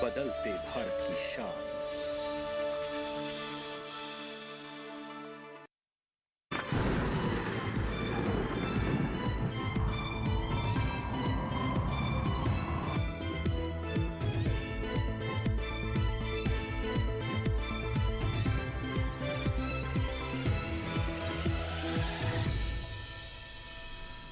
बदलते भारत की शान।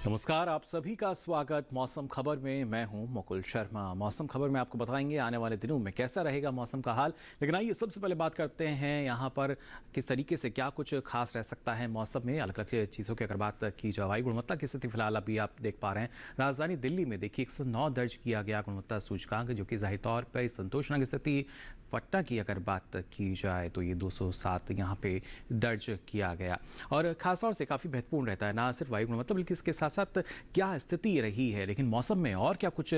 नमस्कार, आप सभी का स्वागत मौसम खबर में। मैं हूं मुकुल शर्मा। मौसम खबर में आपको बताएंगे आने वाले दिनों में कैसा रहेगा मौसम का हाल। लेकिन आइए सबसे पहले बात करते हैं यहाँ पर किस तरीके से क्या कुछ खास रह सकता है मौसम में। अलग अलग चीज़ों की अगर बात की जाए, वायु गुणवत्ता की स्थिति फिलहाल अभी आप देख पा रहे हैं। राजधानी दिल्ली में देखिए 109 दर्ज किया गया गुणवत्ता सूचकांक, जो कि जाहिर तौर पर संतोषजनक स्थिति। पटना की अगर बात की जाए तो ये 207 यहाँ पे दर्ज किया गया, और खासतौर से काफ़ी महत्वपूर्ण रहता है ना सिर्फ वायु गुणवत्ता बल्कि इसके साथ साथ क्या स्थिति रही है। लेकिन मौसम में और क्या कुछ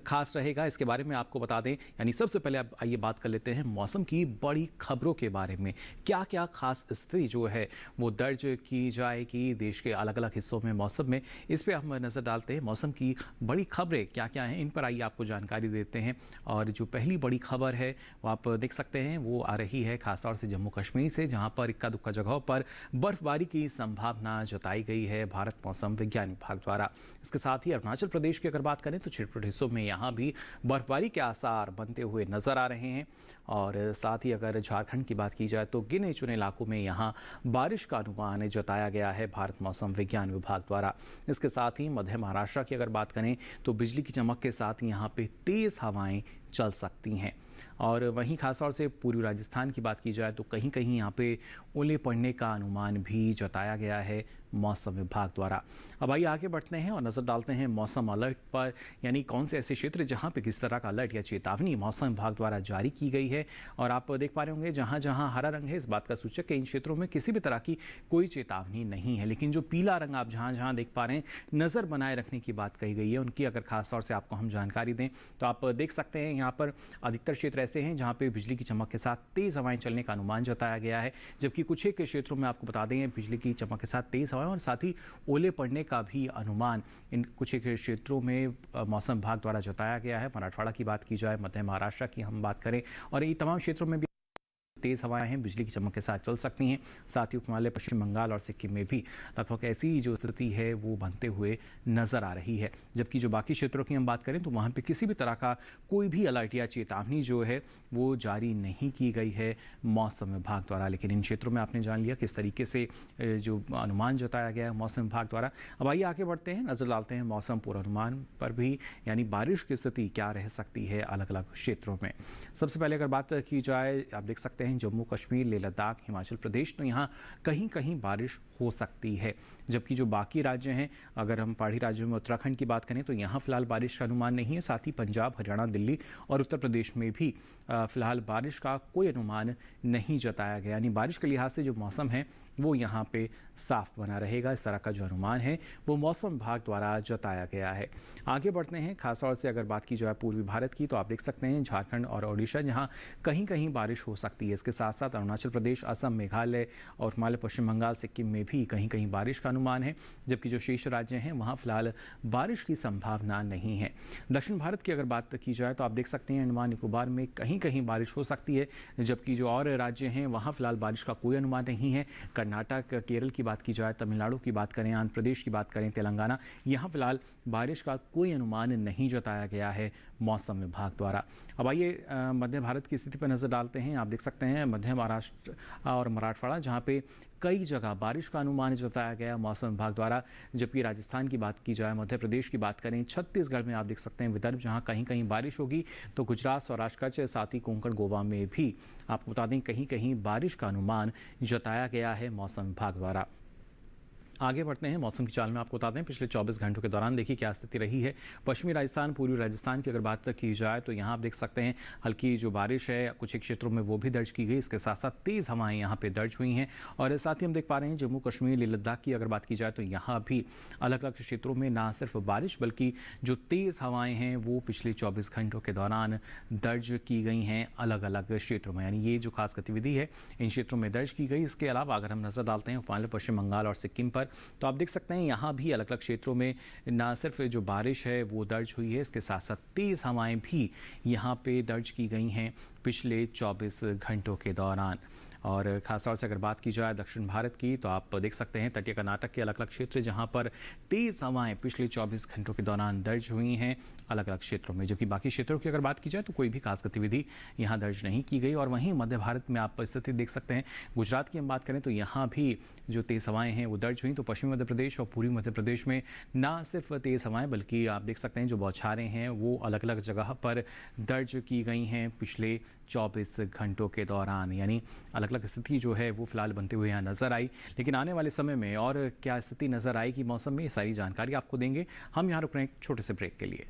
खास रहेगा इसके बारे में आपको बता दें। यानी सबसे पहले अब आइए बात कर लेते हैं मौसम की बड़ी खबरों के बारे में। क्या क्या खास स्थिति जो है वो दर्ज की जाएगी देश के अलग अलग हिस्सों में मौसम में, इस पर हम नज़र डालते हैं। मौसम की बड़ी खबरें क्या क्या हैं इन पर आइए आपको जानकारी देते हैं। और जो पहली बड़ी खबर है वो आप देख सकते हैं, वो आ रही है खासतौर से जम्मू कश्मीर से, जहां पर इक्का दुक्का जगहों पर बर्फबारी की संभावना जताई गई है भारत मौसम विज्ञान विभाग द्वारा। इसके साथ ही अरुणाचल प्रदेश की अगर बात करें तो छिटपुट हिस्सों में यहाँ भी बर्फबारी के आसार बनते हुए नजर आ रहे हैं। और साथ ही अगर झारखंड की बात की जाए तो गिने चुने इलाकों में यहाँ बारिश का अनुमान जताया गया है भारत मौसम विज्ञान विभाग द्वारा। इसके साथ ही मध्य महाराष्ट्र की अगर बात करें तो बिजली की चमक के साथ यहाँ पे तेज हवाएं चल सकती हैं। और वहीं खासतौर से पूर्वी राजस्थान की बात की जाए तो कहीं कहीं यहाँ पे ओले पड़ने का अनुमान भी जताया गया है मौसम विभाग द्वारा। अब आइए आगे बढ़ते हैं और नज़र डालते हैं मौसम अलर्ट पर, यानी कौन से ऐसे क्षेत्र जहां पे किस तरह का अलर्ट या चेतावनी मौसम विभाग द्वारा जारी की गई है। और आप देख पा रहे होंगे जहां जहां हरा रंग है, इस बात का सूचक है इन क्षेत्रों में किसी भी तरह की कोई चेतावनी नहीं है। लेकिन जो पीला रंग आप जहां जहां देख पा रहे हैं, नज़र बनाए रखने की बात कही गई है, उनकी अगर खासतौर से आपको हम जानकारी दें तो आप देख सकते हैं यहाँ पर अधिकतर क्षेत्र ऐसे हैं जहाँ पे बिजली की चमक के साथ तेज हवाएं चलने का अनुमान जताया गया है। जबकि कुछ एक क्षेत्रों में आपको बता दें बिजली की चमक के साथ तेज हवाएं और साथ ही ओले पड़ने का भी अनुमान इन कुछ एक क्षेत्रों में मौसम विभाग द्वारा जताया गया है। मराठवाड़ा की बात की जाए, मध्य महाराष्ट्र की हम बात करें, और ये तमाम क्षेत्रों में भी तेज हवाएं हैं, बिजली की चमक के साथ चल सकती हैं। साथ ही उपहिमालय पश्चिम बंगाल और सिक्किम में भी लगभग ऐसी जो स्थिति है वो बनते हुए नजर आ रही है। जबकि जो बाकी क्षेत्रों की हम बात करें तो वहाँ पे किसी भी तरह का कोई भी अलर्ट या चेतावनी जो है वो जारी नहीं की गई है मौसम विभाग द्वारा। लेकिन इन क्षेत्रों में आपने जान लिया किस तरीके से जो अनुमान जताया गया है मौसम विभाग द्वारा। अब आइए आगे बढ़ते हैं, नजर डालते हैं मौसम पूर्वानुमान पर भी, यानी बारिश की स्थिति क्या रह सकती है अलग अलग क्षेत्रों में। सबसे पहले अगर बात की जाए, आप देख सकते हैं जम्मू कश्मीर, लेह लद्दाख, हिमाचल प्रदेश, तो यहाँ कहीं कहीं बारिश हो सकती है। जबकि जो बाकी राज्य हैं, अगर हम पहाड़ी राज्यों में उत्तराखंड की बात करें तो यहाँ फिलहाल बारिश का अनुमान नहीं है। साथ ही पंजाब, हरियाणा, दिल्ली और उत्तर प्रदेश में भी फिलहाल बारिश का कोई अनुमान नहीं जताया गया। यानी बारिश के लिहाज से जो मौसम है वो यहाँ पे साफ बना रहेगा, इस तरह का जो अनुमान है वो मौसम विभाग द्वारा जताया गया है। आगे बढ़ते हैं, खासतौर से अगर बात की जाए पूर्वी भारत की तो आप देख सकते हैं झारखंड और ओडिशा जहाँ कहीं कहीं बारिश हो सकती है। इसके साथ साथ अरुणाचल प्रदेश, असम, मेघालय और हिमालय पश्चिम बंगाल, सिक्किम में भी कहीं कहीं बारिश का अनुमान है। जबकि जो शेष राज्य हैं वहाँ फिलहाल बारिश की संभावना नहीं है। दक्षिण भारत की अगर बात की जाए तो आप देख सकते हैं अंडमान निकोबार में कहीं कहीं बारिश हो सकती है। जबकि जो और राज्य हैं वहाँ फिलहाल बारिश का कोई अनुमान नहीं है। कर्नाटक, केरल की बात की जाए, तमिलनाडु की बात करें, आंध्र प्रदेश की बात करें, तेलंगाना, यहाँ फिलहाल बारिश का कोई अनुमान नहीं जताया गया है मौसम विभाग द्वारा। अब आइए मध्य भारत की स्थिति पर नजर डालते हैं। आप देख सकते हैं मध्य महाराष्ट्र और मराठवाड़ा जहाँ पे कई जगह बारिश का अनुमान जताया गया मौसम विभाग द्वारा। जबकि राजस्थान की बात की जाए, मध्य प्रदेश की बात करें, छत्तीसगढ़ में आप देख सकते हैं विदर्भ जहां कहीं कहीं बारिश होगी, तो गुजरात, सौराष्ट्र, कच्छ, साथ ही कोंकण, गोवा में भी आपको बता दें कहीं कहीं बारिश का अनुमान जताया गया है मौसम विभाग द्वारा। आगे बढ़ते हैं, मौसम की चाल में आपको बता दें पिछले 24 घंटों के दौरान देखिए क्या स्थिति रही है। पश्चिमी राजस्थान, पूर्वी राजस्थान की अगर बात की जाए तो यहाँ आप देख सकते हैं हल्की जो बारिश है कुछ एक क्षेत्रों में वो भी दर्ज की गई। इसके साथ साथ तेज़ हवाएं यहाँ पे दर्ज हुई हैं। और साथ ही हम देख पा रहे हैं जम्मू कश्मीर, लेह लद्दाख की अगर बात की जाए तो यहाँ भी अलग अलग क्षेत्रों में ना सिर्फ बारिश बल्कि जो तेज़ हवाएँ हैं वो पिछले 24 घंटों के दौरान दर्ज की गई हैं अलग अलग क्षेत्रों में। यानी ये जो खास गतिविधि है इन क्षेत्रों में दर्ज की गई। इसके अलावा अगर हम नजर डालते हैं उपहिमालय पश्चिम बंगाल और सिक्किम पर, तो आप देख सकते हैं यहाँ भी अलग अलग क्षेत्रों में ना सिर्फ जो बारिश है वो दर्ज हुई है, इसके साथ साथ तेज़ हवाएं भी यहाँ पे दर्ज की गई हैं पिछले 24 घंटों के दौरान। और ख़ासतौर से अगर बात की जाए दक्षिण भारत की, तो आप देख सकते हैं तटीय कर्नाटक के अलग अलग क्षेत्र जहां पर तेज़ हवाएं पिछले 24 घंटों के दौरान दर्ज हुई हैं अलग अलग क्षेत्रों में, जबकि बाकी क्षेत्रों की अगर बात की जाए तो कोई भी खास गतिविधि यहाँ दर्ज नहीं की गई। और वहीं मध्य भारत में आप स्थिति देख सकते हैं। गुजरात की हम बात करें तो यहाँ भी जो तेज़ हवाएं हैं वो दर्ज हुई। तो पश्चिमी मध्य प्रदेश और पूर्वी मध्य प्रदेश में ना सिर्फ तेज़ हवाएं बल्कि आप देख सकते हैं जो बौछारें हैं वो अलग अलग जगह पर दर्ज की गई हैं पिछले 24 घंटों के दौरान। यानी अलग अलग स्थिति जो है वो फिलहाल बनते हुए यहाँ नजर आई। लेकिन आने वाले समय में और क्या स्थिति नजर आएगी मौसम में, ये सारी जानकारी आपको देंगे। हम यहाँ रुक रहे हैं एक छोटे से ब्रेक के लिए।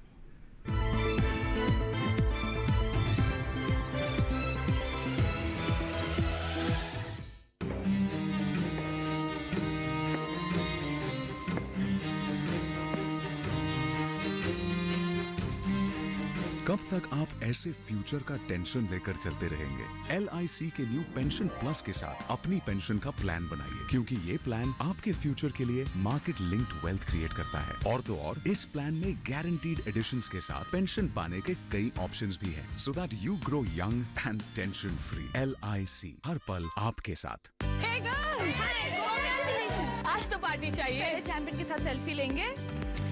कब तक आप ऐसे फ्यूचर का टेंशन लेकर चलते रहेंगे? LIC के न्यू पेंशन प्लस के साथ अपनी पेंशन का प्लान बनाइए, क्योंकि ये प्लान आपके फ्यूचर के लिए मार्केट लिंक्ड वेल्थ क्रिएट करता है। और तो और इस प्लान में गारंटीड एडिशंस के साथ पेंशन पाने के कई ऑप्शंस भी हैं, so that you grow young and tension free. LIC, हर पल आपके साथ। Hey girls! Hi! Congratulations! आज तो पार्टी चाहिए। चैंपियन के साथ सेल्फी लेंगे।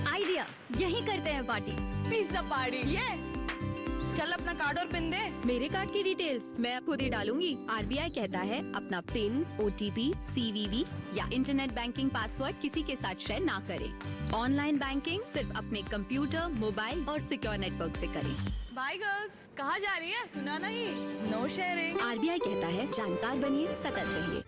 आइडिया, यही करते हैं पार्टी। Pizza party. ये चल अपना कार्ड और पिन दे। मेरे कार्ड की डिटेल्स मैं खुद ही डालूंगी। RBI कहता है अपना पिन, OTP, CVV या इंटरनेट बैंकिंग पासवर्ड किसी के साथ शेयर ना करें। ऑनलाइन बैंकिंग सिर्फ अपने कंप्यूटर, मोबाइल और सिक्योर नेटवर्क से करें। Bye girls. कहाँ जा रही है? सुना नहीं। No sharing. RBI कहता है जानकार बनिए, सतर्क रहिए।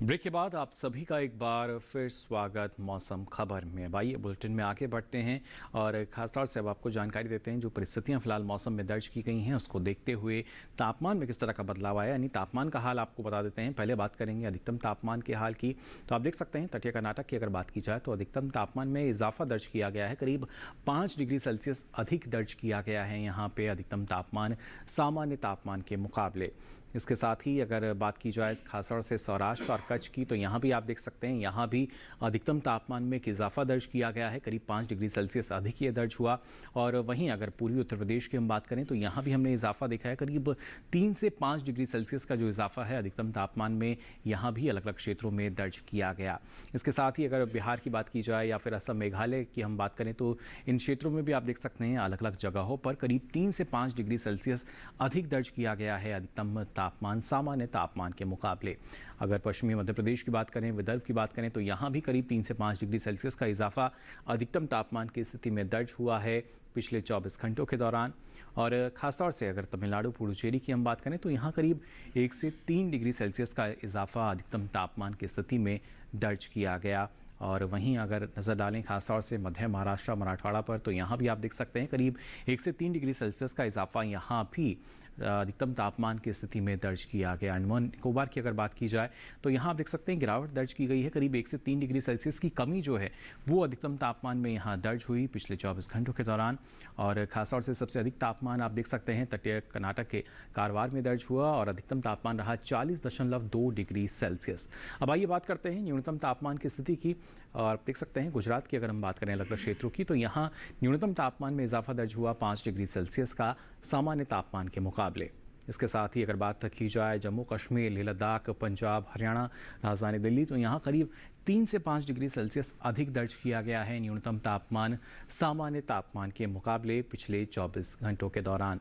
ब्रेक के बाद आप सभी का एक बार फिर स्वागत मौसम खबर में। आइए बुलेटिन में आगे बढ़ते हैं और खासतौर से अब आपको जानकारी देते हैं जो परिस्थितियां फिलहाल मौसम में दर्ज की गई हैं उसको देखते हुए तापमान में किस तरह का बदलाव आया। यानी तापमान का हाल आपको बता देते हैं। पहले बात करेंगे अधिकतम तापमान के हाल की। तो आप देख सकते हैं तटीय कर्नाटक की अगर बात की जाए तो अधिकतम तापमान में इजाफा दर्ज किया गया है। करीब 5 डिग्री सेल्सियस अधिक दर्ज किया गया है यहाँ पे अधिकतम तापमान सामान्य तापमान के मुकाबले। इसके साथ ही अगर बात की जाए खासतौर से सौराष्ट्र और कच्छ की, तो यहाँ भी आप देख सकते हैं यहाँ भी अधिकतम तापमान में एक इजाफा दर्ज किया गया है। करीब 5 डिग्री सेल्सियस अधिक ये दर्ज हुआ। और वहीं अगर पूर्वी उत्तर प्रदेश की हम बात करें तो यहाँ भी हमने इजाफा देखा है। करीब 3 से 5 डिग्री सेल्सियस का जो इजाफा है अधिकतम तापमान में यहाँ भी अलग अलग क्षेत्रों में दर्ज किया गया। इसके साथ ही अगर बिहार की बात की जाए या फिर असम मेघालय की हम बात करें तो इन क्षेत्रों में भी आप देख सकते हैं अलग अलग जगहों पर करीब 3 से 5 डिग्री सेल्सियस अधिक दर्ज किया गया है अधिकतम तापमान सामान्य तापमान के मुकाबले। अगर पश्चिमी मध्य प्रदेश की बात करें, विदर्भ की बात करें तो यहाँ भी करीब 3 से 5 डिग्री सेल्सियस का इजाफा अधिकतम तापमान की स्थिति में दर्ज हुआ है पिछले 24 घंटों के दौरान। और ख़ासतौर से अगर तमिलनाडु पुडुचेरी की हम बात करें तो यहाँ करीब 1 से 3 डिग्री सेल्सियस का इजाफा अधिकतम तापमान की स्थिति में दर्ज किया गया। और वहीं अगर नज़र डालें खासतौर से मध्य महाराष्ट्र मराठवाड़ा पर तो यहाँ भी आप देख सकते हैं करीब 1 से 3 डिग्री सेल्सियस का इजाफा यहाँ भी अधिकतम तापमान की स्थिति में दर्ज किया गया। अंडमान निकोबार की अगर बात की जाए तो यहाँ आप देख सकते हैं गिरावट दर्ज की गई है। करीब 1 से 3 डिग्री सेल्सियस की कमी जो है वो अधिकतम तापमान में यहाँ दर्ज हुई पिछले 24 घंटों के दौरान। और खासतौर से सबसे अधिक तापमान आप देख सकते हैं तटीय कर्नाटक के कारवार में दर्ज हुआ और अधिकतम तापमान रहा 40.2 डिग्री सेल्सियस। अब आइए बात करते हैं न्यूनतम तापमान की स्थिति की। और देख सकते हैं गुजरात की अगर हम बात करें अलग अलग क्षेत्रों की तो यहाँ न्यूनतम तापमान में इजाफा दर्ज हुआ 5 डिग्री सेल्सियस का सामान्य तापमान के मुकाबले। इसके साथ ही अगर बात की जाए जम्मू कश्मीर, लेह लद्दाख, पंजाब, हरियाणा, राजधानी दिल्ली तो यहाँ करीब 3 से 5 डिग्री सेल्सियस अधिक दर्ज किया गया है न्यूनतम तापमान सामान्य तापमान के मुकाबले पिछले 24 घंटों के दौरान।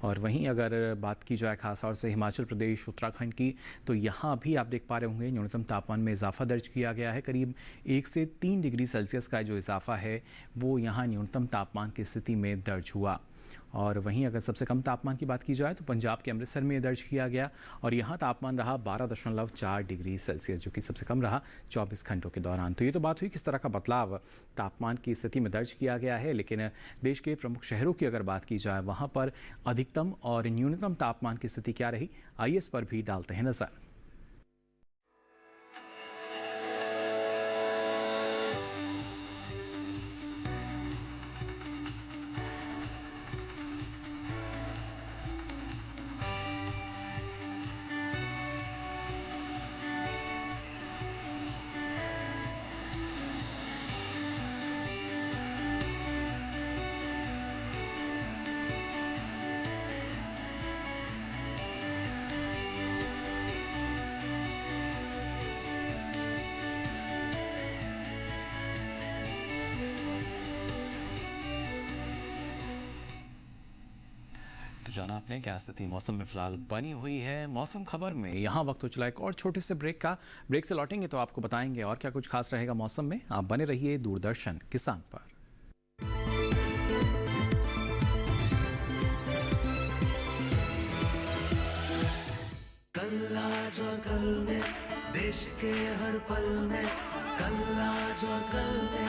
और वहीं अगर बात की जाए खासतौर से हिमाचल प्रदेश, उत्तराखंड की तो यहाँ भी आप देख पा रहे होंगे न्यूनतम तापमान में इजाफा दर्ज किया गया है। करीब 1 से 3 डिग्री सेल्सियस का जो इजाफा है वो यहाँ न्यूनतम तापमान की स्थिति में दर्ज हुआ। और वहीं अगर सबसे कम तापमान की बात की जाए तो पंजाब के अमृतसर में दर्ज किया गया और यहाँ तापमान रहा 12.4 डिग्री सेल्सियस जो कि सबसे कम रहा 24 घंटों के दौरान। तो ये तो बात हुई किस तरह का बदलाव तापमान की स्थिति में दर्ज किया गया है। लेकिन देश के प्रमुख शहरों की अगर बात की जाए वहाँ पर अधिकतम और न्यूनतम तापमान की स्थिति क्या रही, आइए इस पर भी डालते हैं नजर। जाना आपने क्या स्थिति मौसम में फिलहाल बनी हुई है। मौसम खबर में यहाँ वक्त हो चला एक और छोटे से ब्रेक का। ब्रेक से लौटेंगे तो आपको बताएंगे और क्या कुछ खास रहेगा मौसम में। आप बने रहिए दूरदर्शन किसान पर। कल आज और कल में देश के हर पल में, कल आज और कल में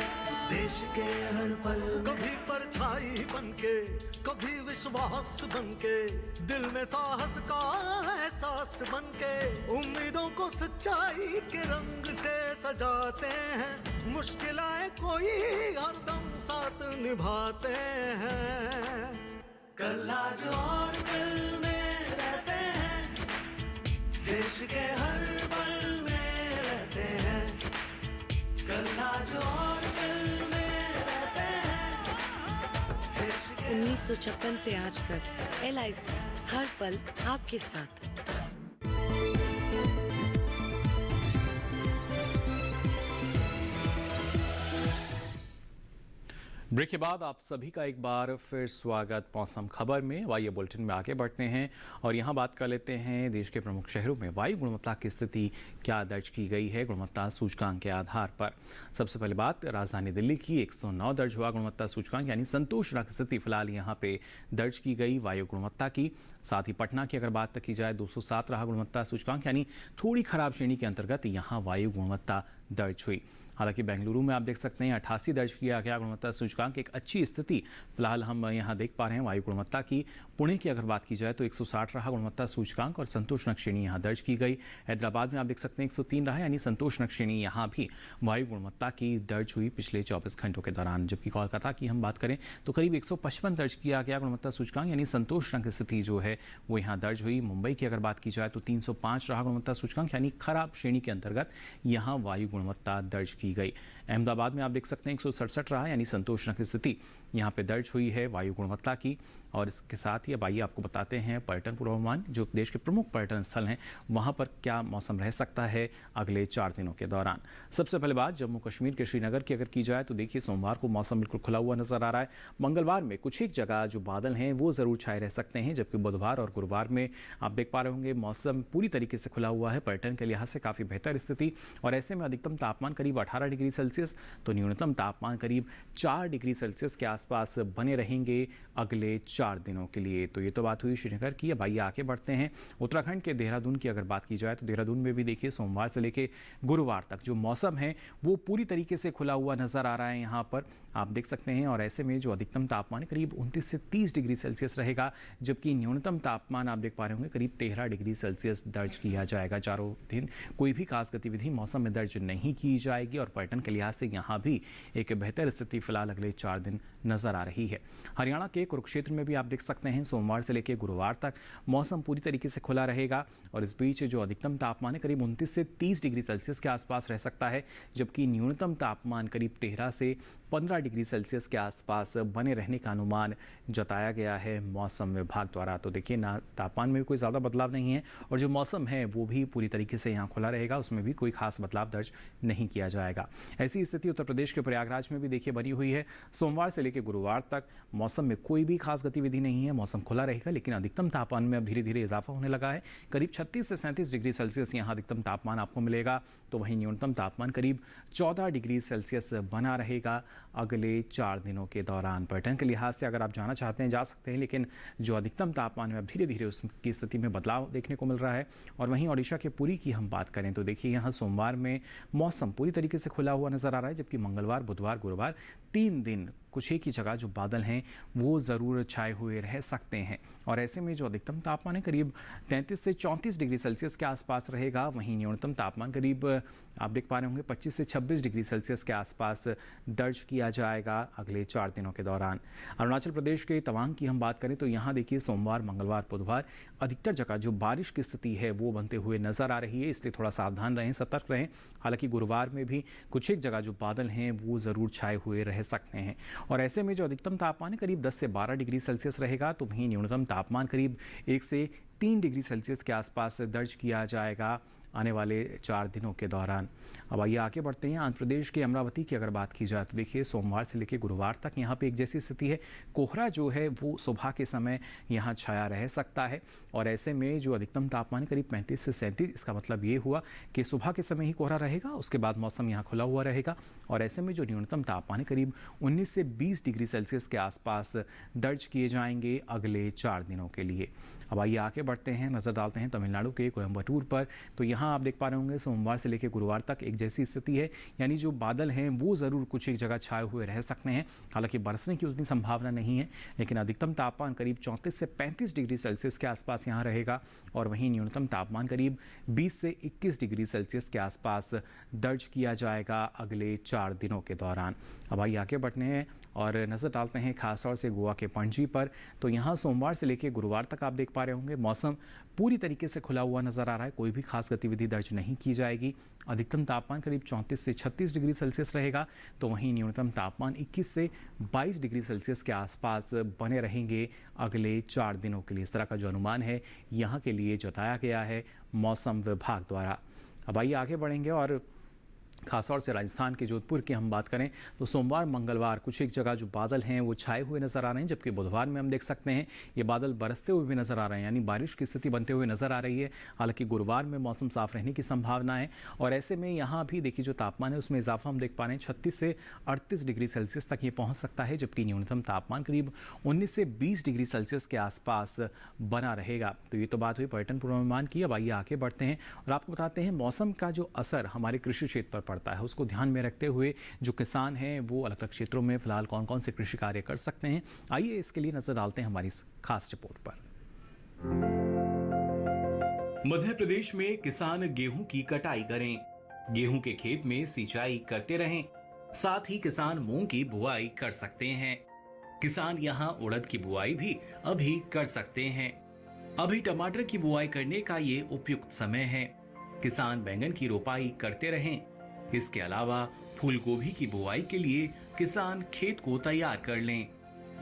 देश के हर पल में। कभी परछाई बनके, कभी विश्वास बनके, दिल में साहस का एहसास बनके, उम्मीदों को सच्चाई के रंग से सजाते हैं, मुश्किलें कोई हरदम साथ निभाते हैं। कल आज और कल में रहते हैं, देश के हर पल में रहते हैं। कल आज और कल में रहते हैं, देश के 1956 से आज तक LIC हर पल आपके साथ। ब्रेक के बाद आप सभी का एक बार फिर स्वागत मौसम खबर में। वायु बुलेटिन में आगे बढ़ते हैं और यहाँ बात कर लेते हैं देश के प्रमुख शहरों में वायु गुणवत्ता की स्थिति क्या दर्ज की गई है गुणवत्ता सूचकांक के आधार पर। सबसे पहले बात राजधानी दिल्ली की 109 दर्ज हुआ गुणवत्ता सूचकांक यानी संतोषजनक स्थिति फिलहाल यहाँ पे दर्ज की गई वायु गुणवत्ता की। साथ ही पटना की अगर बात की जाए 207 रहा गुणवत्ता सूचकांक यानी थोड़ी खराब श्रेणी के अंतर्गत यहाँ वायु गुणवत्ता दर्ज हुई। हालांकि बेंगलुरु में आप देख सकते हैं 88 दर्ज किया गया गुणवत्ता सूचकांक, एक अच्छी स्थिति फिलहाल हम यहाँ देख पा रहे हैं वायु गुणवत्ता की। पुणे की अगर बात की जाए तो 160 रहा गुणवत्ता सूचकांक और संतोषजनक श्रेणी यहाँ दर्ज की गई। हैदराबाद में आप देख सकते हैं 103 रहा यानी संतोषजनक श्रेणी यहाँ भी वायु गुणवत्ता की दर्ज हुई पिछले 24 घंटों के दौरान। जबकि कोलकाता की हम बात करें तो करीब 155 दर्ज किया गया गुणवत्ता सूचकांक यानी संतोषजनक स्थिति जो है वो यहाँ दर्ज हुई। मुंबई की अगर बात की जाए तो 305 रहा गुणवत्ता सूचकांक यानी खराब श्रेणी के अंतर्गत यहाँ वायु गुणवत्ता दर्ज की गई। अहमदाबाद में आप देख सकते हैं 167 रहा यानी संतोषजनक स्थिति यहाँ पे दर्ज हुई है वायु गुणवत्ता की। और इसके साथ ही अब आइए आपको बताते हैं पर्यटन पूर्वानुमान जो देश के प्रमुख पर्यटन स्थल हैं वहाँ पर क्या मौसम रह सकता है अगले 4 दिनों के दौरान। सबसे पहले बात जम्मू कश्मीर के श्रीनगर की अगर की जाए तो देखिए सोमवार को मौसम बिल्कुल खुला हुआ नजर आ रहा है। मंगलवार में कुछ एक जगह जो बादल हैं वो जरूर छाए रह सकते हैं, जबकि बुधवार और गुरुवार में आप देख पा रहे होंगे मौसम पूरी तरीके से खुला हुआ है। पर्यटन के लिहाज से काफ़ी बेहतर स्थिति और ऐसे में अधिकतम तापमान करीब 18 डिग्री सेल्सियस तो न्यूनतम तापमान करीब 4 डिग्री सेल्सियस के आसपास बने रहेंगे अगले 4 दिनों के लिए। तो ये तो बात हुई श्रीनगर की। अब आइए आगे बढ़ते हैं उत्तराखंड के देहरादून की अगर बात की जाए तो देहरादून में भी देखिए सोमवार से लेकर गुरुवार तक जो मौसम है वो पूरी तरीके से खुला हुआ नजर आ रहा है यहाँ पर आप देख सकते हैं। और ऐसे में जो अधिकतम तापमान करीब 29 से 30 डिग्री सेल्सियस रहेगा, जबकि न्यूनतम तापमान आप देख पा रहे होंगे करीब 13 डिग्री सेल्सियस दर्ज किया जाएगा। चारों दिन कोई भी खास गतिविधि मौसम में दर्ज नहीं की जाएगी और पर्यटन के लिहाज से यहाँ भी एक बेहतर स्थिति फिलहाल अगले 4 दिन नजर आ रही है। हरियाणा के कुरुक्षेत्र में भी आप देख सकते हैं सोमवार से लेकर गुरुवार तक मौसम पूरी तरीके से खुला रहेगा और इस बीच जो अधिकतम तापमान है करीब 29 से 30 डिग्री सेल्सियस के आसपास रह सकता है, जबकि न्यूनतम तापमान करीब 13 से 15 डिग्री सेल्सियस के आसपास बने रहने का अनुमान जताया गया है मौसम विभाग द्वारा। तो देखिए ना तापमान में भी कोई ज़्यादा बदलाव नहीं है और जो मौसम है वो भी पूरी तरीके से यहाँ खुला रहेगा, उसमें भी कोई खास बदलाव दर्ज नहीं किया जाएगा। ऐसी स्थिति उत्तर प्रदेश के प्रयागराज में भी देखिए बनी हुई है। सोमवार से लेकर गुरुवार तक मौसम में कोई भी खास गतिविधि नहीं है, मौसम खुला रहेगा, लेकिन अधिकतम तापमान में अब धीरे धीरे इजाफा होने लगा है। करीब 36 से 37 डिग्री सेल्सियस यहाँ अधिकतम तापमान आपको मिलेगा, तो वहीं न्यूनतम तापमान करीब 14 डिग्री सेल्सियस बना रहेगा अगले 4 दिनों के दौरान। पर्यटन के लिहाज से अगर आप जाना चाहते हैं जा सकते हैं, लेकिन जो अधिकतम तापमान में अब धीरे धीरे उसकी स्थिति में बदलाव देखने को मिल रहा है। और वहीं ओडिशा के पुरी की हम बात करें तो देखिए यहाँ सोमवार में मौसम पूरी तरीके से खुला हुआ नजर आ रहा है, जबकि मंगलवार बुधवार गुरुवार 3 दिन कुछ एक ही जगह जो बादल हैं वो ज़रूर छाए हुए रह सकते हैं। और ऐसे में जो अधिकतम तापमान है करीब 33 से 34 डिग्री सेल्सियस के आसपास रहेगा, वहीं न्यूनतम तापमान करीब आप देख पा रहे होंगे 25 से 26 डिग्री सेल्सियस के आसपास दर्ज किया जाएगा अगले 4 दिनों के दौरान। अरुणाचल प्रदेश के तवांग की हम बात करें तो यहाँ देखिए सोमवार मंगलवार बुधवार अधिकतर जगह जो बारिश की स्थिति है वो बनते हुए नजर आ रही है, इसलिए थोड़ा सावधान रहें, सतर्क रहें। हालांकि गुरुवार में भी कुछ एक जगह जो बादल हैं वो ज़रूर छाए हुए रह सकते हैं। और ऐसे में जो अधिकतम तापमान है करीब 10 से 12 डिग्री सेल्सियस रहेगा, तो वहीं न्यूनतम तापमान करीब 1 से 3 डिग्री सेल्सियस के आसपास दर्ज किया जाएगा आने वाले 4 दिनों के दौरान। अब आइए आगे बढ़ते हैं। आंध्र प्रदेश के अमरावती की अगर बात की जाए तो देखिए सोमवार से लेकर गुरुवार तक यहाँ पे एक जैसी स्थिति है। कोहरा जो है वो सुबह के समय यहाँ छाया रह सकता है और ऐसे में जो अधिकतम तापमान है करीब 35 से 37, इसका मतलब ये हुआ कि सुबह के समय ही कोहरा रहेगा, उसके बाद मौसम यहाँ खुला हुआ रहेगा और ऐसे में जो न्यूनतम तापमान है करीब 19 से 20 डिग्री सेल्सियस के आसपास दर्ज किए जाएंगे अगले 4 दिनों के लिए। अब आइए आगे बढ़ते हैं, नज़र डालते हैं तमिलनाडु के कोयम्बटूर पर। तो यहाँ आप देख पा रहे होंगे सोमवार से लेकर गुरुवार तक एक जैसी स्थिति है, यानी जो बादल हैं वो ज़रूर कुछ एक जगह छाए हुए रह सकते हैं, हालांकि बरसने की उतनी संभावना नहीं है, लेकिन अधिकतम तापमान करीब 34 से 35 डिग्री सेल्सियस के आसपास यहाँ रहेगा और वहीं न्यूनतम तापमान करीब 20 से 21 डिग्री सेल्सियस के आसपास दर्ज किया जाएगा अगले 4 दिनों के दौरान। अब आइए आगे बढ़ने हैं और नज़र डालते हैं खासतौर से गोवा के पणजी पर। तो यहाँ सोमवार से लेकर गुरुवार तक आप देख पा रहे होंगे मौसम पूरी तरीके से खुला हुआ नज़र आ रहा है, कोई भी खास गतिविधि दर्ज नहीं की जाएगी। अधिकतम तापमान करीब 34 से 36 डिग्री सेल्सियस रहेगा, तो वहीं न्यूनतम तापमान 21 से 22 डिग्री सेल्सियस के आसपास बने रहेंगे अगले 4 दिनों के लिए। इस तरह का जो अनुमान है यहाँ के लिए जताया गया है मौसम विभाग द्वारा। अब आइए आगे बढ़ेंगे और खासतौर से राजस्थान के जोधपुर की हम बात करें तो सोमवार मंगलवार कुछ एक जगह जो बादल हैं वो छाए हुए नज़र आ रहे हैं, जबकि बुधवार में हम देख सकते हैं ये बादल बरसते हुए भी नज़र आ रहे हैं, यानी बारिश की स्थिति बनते हुए नज़र आ रही है। हालांकि गुरुवार में मौसम साफ रहने की संभावना है और ऐसे में यहाँ भी देखिए जो तापमान है उसमें इजाफा हम देख पा रहे हैं 36 से 38 डिग्री सेल्सियस तक ये पहुँच सकता है, जबकि न्यूनतम तापमान करीब 19 से 20 डिग्री सेल्सियस के आसपास बना रहेगा। तो ये तो बात हुई पर्यटन पूर्वानुमान की। अब आइए आगे बढ़ते हैं और आपको बताते हैं मौसम का जो असर हमारे कृषि क्षेत्र पर पड़ता है उसको ध्यान में रखते हुए जो किसान हैं वो अलग अलग क्षेत्रों में फिलहाल कौन कौन से कृषि कार्य कर सकते हैं, आइए इसके लिए नजर डालते हैं हमारी इस खास रिपोर्ट पर। मध्य प्रदेश में किसान गेहूं की कटाई करें, गेहूं के खेत में सिंचाई करते रहें, साथ ही किसान मूंग की बुआई कर सकते हैं। किसान यहां उड़द की बुआई भी अभी कर सकते हैं। अभी टमाटर की बुआई करने का ये उपयुक्त समय है। किसान बैंगन की रोपाई करते रहें। इसके अलावा फूल गोभी की बुआई के लिए किसान खेत को तैयार कर लें।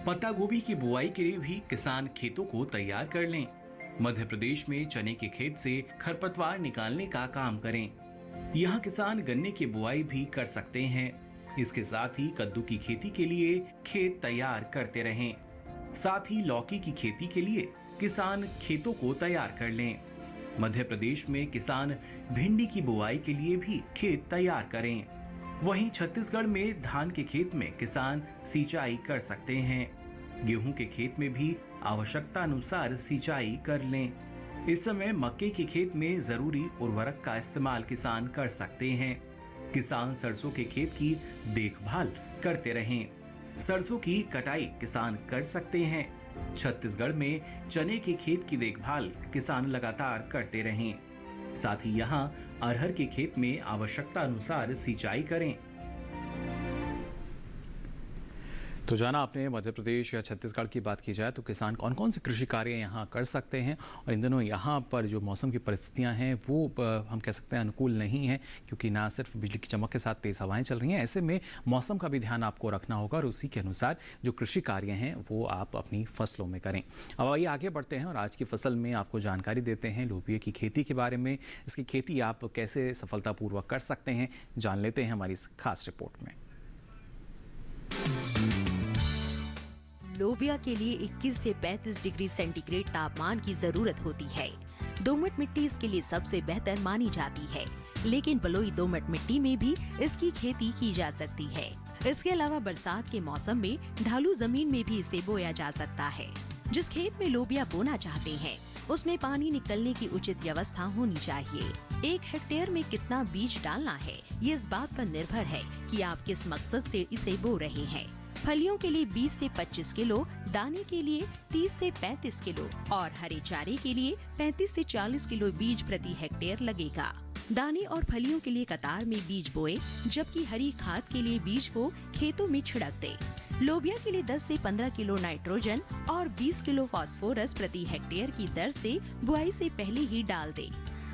पत्ता गोभी की बुआई के लिए भी किसान खेतों को तैयार कर लें। मध्य प्रदेश में चने के खेत से खरपतवार निकालने का काम करें। यहाँ किसान गन्ने की बुआई भी कर सकते हैं। इसके साथ ही कद्दू की खेती के लिए खेत तैयार करते रहें। साथ ही लौकी की खेती के लिए किसान खेतों को तैयार कर लें। मध्य प्रदेश में किसान भिंडी की बुआई के लिए भी खेत तैयार करें। वहीं छत्तीसगढ़ में धान के खेत में किसान सिंचाई कर सकते हैं। गेहूं के खेत में भी आवश्यकता अनुसार सिंचाई कर लें। इस समय मक्के के खेत में जरूरी उर्वरक का इस्तेमाल किसान कर सकते हैं। किसान सरसों के खेत की देखभाल करते रहें। सरसों की कटाई किसान कर सकते हैं। छत्तीसगढ़ में चने के खेत की देखभाल किसान लगातार करते रहें। साथ ही यहाँ अरहर के खेत में आवश्यकता अनुसार सिंचाई करें। तो जाना आपने मध्य प्रदेश या छत्तीसगढ़ की बात की जाए तो किसान कौन कौन से कृषि कार्य यहाँ कर सकते हैं और इन दिनों यहाँ पर जो मौसम की परिस्थितियाँ हैं वो हम कह सकते हैं अनुकूल नहीं है, क्योंकि ना सिर्फ बिजली की चमक के साथ तेज हवाएं चल रही हैं। ऐसे में मौसम का भी ध्यान आपको रखना होगा और उसी के अनुसार जो कृषि कार्य हैं वो आप अपनी फसलों में करें। अब आइए आगे बढ़ते हैं और आज की फसल में आपको जानकारी देते हैं लोबिया की खेती के बारे में। इसकी खेती आप कैसे सफलतापूर्वक कर सकते हैं जान लेते हैं हमारी इस खास रिपोर्ट में। लोबिया के लिए 21 से 35 डिग्री सेंटीग्रेड तापमान की जरूरत होती है। दोमट मिट्टी इसके लिए सबसे बेहतर मानी जाती है, लेकिन बलुई दोमट मिट्टी में भी इसकी खेती की जा सकती है। इसके अलावा बरसात के मौसम में ढालू जमीन में भी इसे बोया जा सकता है। जिस खेत में लोबिया बोना चाहते हैं उसमें पानी निकलने की उचित व्यवस्था होनी चाहिए। 1 हेक्टेयर में कितना बीज डालना है ये इस बात पर निर्भर है कि आप किस मकसद से इसे बो रहे हैं। फलियों के लिए 20 से 25 किलो, दाने के लिए 30 से 35 किलो और हरे चारे के लिए 35 से 40 किलो बीज प्रति हेक्टेयर लगेगा। दाने और फलियों के लिए कतार में बीज बोए, जबकि हरी खाद के लिए बीज को खेतों में छिड़क दे। लोबिया के लिए 10 से 15 किलो नाइट्रोजन और 20 किलो फास्फोरस प्रति हेक्टेयर की दर से बुआई से पहले ही डाल दे।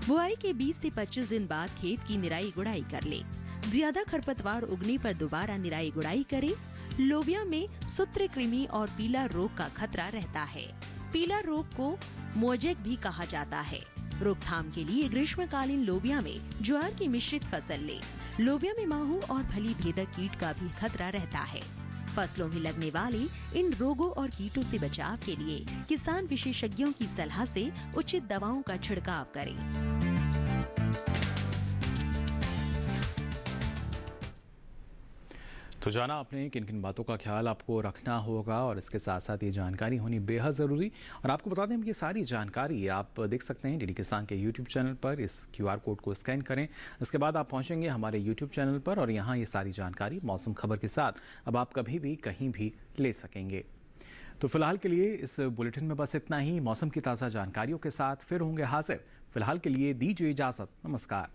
बुआई के 20 से 25 दिन बाद खेत की निराई गुड़ाई कर ले। ज्यादा खरपतवार उगने पर दोबारा निराई गुड़ाई करें। लोबिया में सूत्रकृमि और पीला रोग का खतरा रहता है। पीला रोग को मोजेक भी कहा जाता है। रोकथाम के लिए ग्रीष्मकालीन लोबिया में ज्वार की मिश्रित फसल ले। लोबिया में माहू और फली भेदक कीट का भी खतरा रहता है। फसलों में लगने वाले इन रोगों और कीटों से बचाव के लिए किसान विशेषज्ञों की सलाह से उचित दवाओं का छिड़काव करें। तो जाना आपने किन किन बातों का ख्याल आपको रखना होगा और इसके साथ साथ ये जानकारी होनी बेहद ज़रूरी। और आपको बता दें ये सारी जानकारी आप देख सकते हैं डीडी किसान के यूट्यूब चैनल पर। इस QR कोड को स्कैन करें, इसके बाद आप पहुंचेंगे हमारे यूट्यूब चैनल पर और यहाँ ये सारी जानकारी मौसम खबर के साथ अब आप कभी भी कहीं भी ले सकेंगे। तो फिलहाल के लिए इस बुलेटिन में बस इतना ही। मौसम की ताज़ा जानकारियों के साथ फिर होंगे हाजिर। फिलहाल के लिए दीजिए इजाज़त। नमस्कार।